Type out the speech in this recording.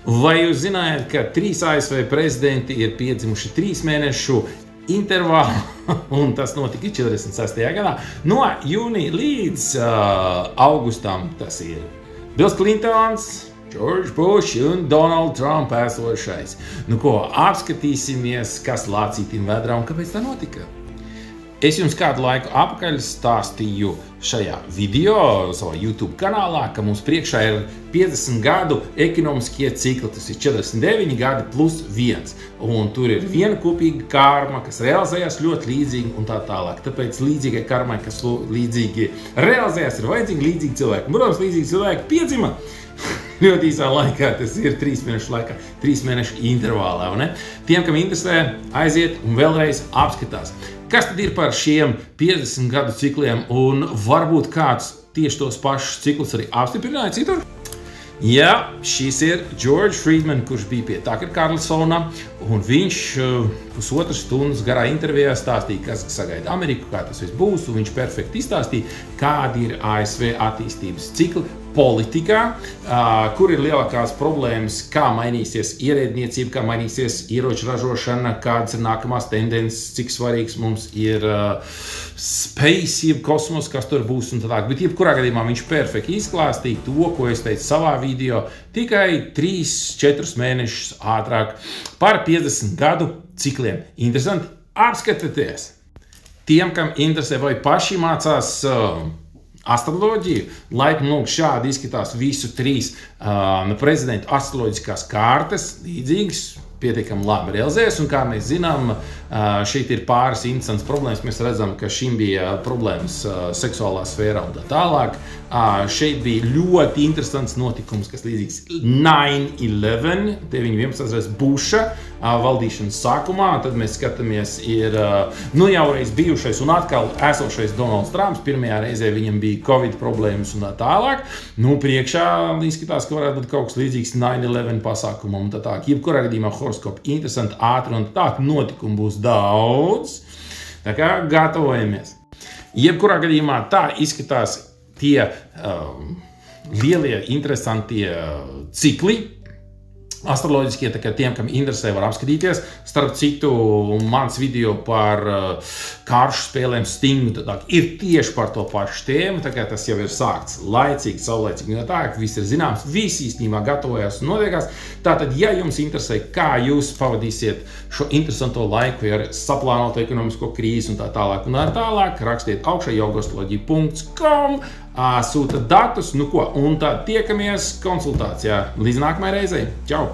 Vai jūs zinājāt, ka 3 ASV prezidenti ir piedzimuši 3 mēnešu intervālu, un tas notika 46. gadā, no jūnija līdz augustam. Tas ir Bills Clintons, George Bush un Donald Trump esošais. Nu ko, apskatīsimies, kas lācītim vedrā un kāpēc tā notika. Es jums kādu laiku atpakaļ stāstīju šajā video savā YouTube kanālā, ka mums priekšā ir 50 gadu ekonomiskie cikli. Tas ir 49 gadi plus 1. Un tur ir viena kopīga karma, kas realizējās ļoti līdzīgi un tā tālāk. Tāpēc līdzīgai karmai, kas līdzīgi realizējās, ir vajadzīgi līdzīgi cilvēki. Protams, līdzīgi cilvēki piedzima ļoti īsā laikā, tas ir 3 mēnešu laikā, 3 mēnešu intervālā. Ne? Tiem, kam interesē, aiziet un vēlreiz apskatās. Kas tad ir par šiem 50 gadu cikliem, un varbūt kāds tieši tos pašus ciklus arī apstiprināja citur? Jā, šis ir George Friedman, kurš bija pie Tucker Carlsona, un viņš pusotras stundas garā intervijā stāstīja, kas sagaida Ameriku, kā tas viss būs, un viņš perfekti izstāstīja, kādi ir ASV attīstības cikli politikā, kur ir lielākās problēmas, kā mainīsies ierēdniecība, kā mainīsies ieroču ražošana, kādas ir nākamās tendences, cik svarīgs mums ir space, jeb kosmos, kas tur būs un tā. Bet jebkurā gadījumā viņš perfekti izklāstīja to, ko es teicu savā video, tikai 3-4 mēnešus ātrāk par 50 gadu cikliem. Interesanti? Apskatieties! Tiem, kam interesē vai paši mācās astroloģiju, laipni lūk, šādi izskatās visu 3 prezidentu astroloģiskās kārtas, līdzīgas, pietiekami labi realizējas, un kā mēs zinām, šeit ir pāris interesants problēmas. Mēs redzam, ka šim bija problēmas seksuālā sfērā un tā tālāk. Šeit bija ļoti interesants notikums, kas līdzīgs 9/11, 9/11 Busha valdīšanas sākumā. Tad mēs skatāmies, ir nu jau reiz bijušais un atkal esošais Donalds Trumps. Pirmajā reizē viņam bija Covid problēmas un tā tālāk. Nu, priekšā izskatās, ka varētu būt kaut kas līdzīgs 9/11 pasākumam un tā tālāk. Jebkurā gadījumā horoskopi interesanti, ātri un tā notikumu būs daudz. Tā kā gatavojamies. Jebkurā gadījumā tā izskatās tie lielie, interesantie cikli astroloģiskie, tā kā tiem, kam interesē, var apskatīties. Starp citu, mans video par karšu spēlēm Sting ir tieši par to pašu tēmu, tā kā tas jau ir sākts laicīgi, saulaicīgi, un tā, ka viss ir zināms, visi īstenībā gatavojas un notiekās. Tātad, ja jums interesē, kā jūs pavadīsiet šo interesanto laiku, ja ar saplānotu ekonomisko krīzi un tā tālāk, rakstiet augšā yogastrology.com, sūta datus, nu ko, un tad tiekamies konsultācijā. Līdz nākamajai reizei. Čau!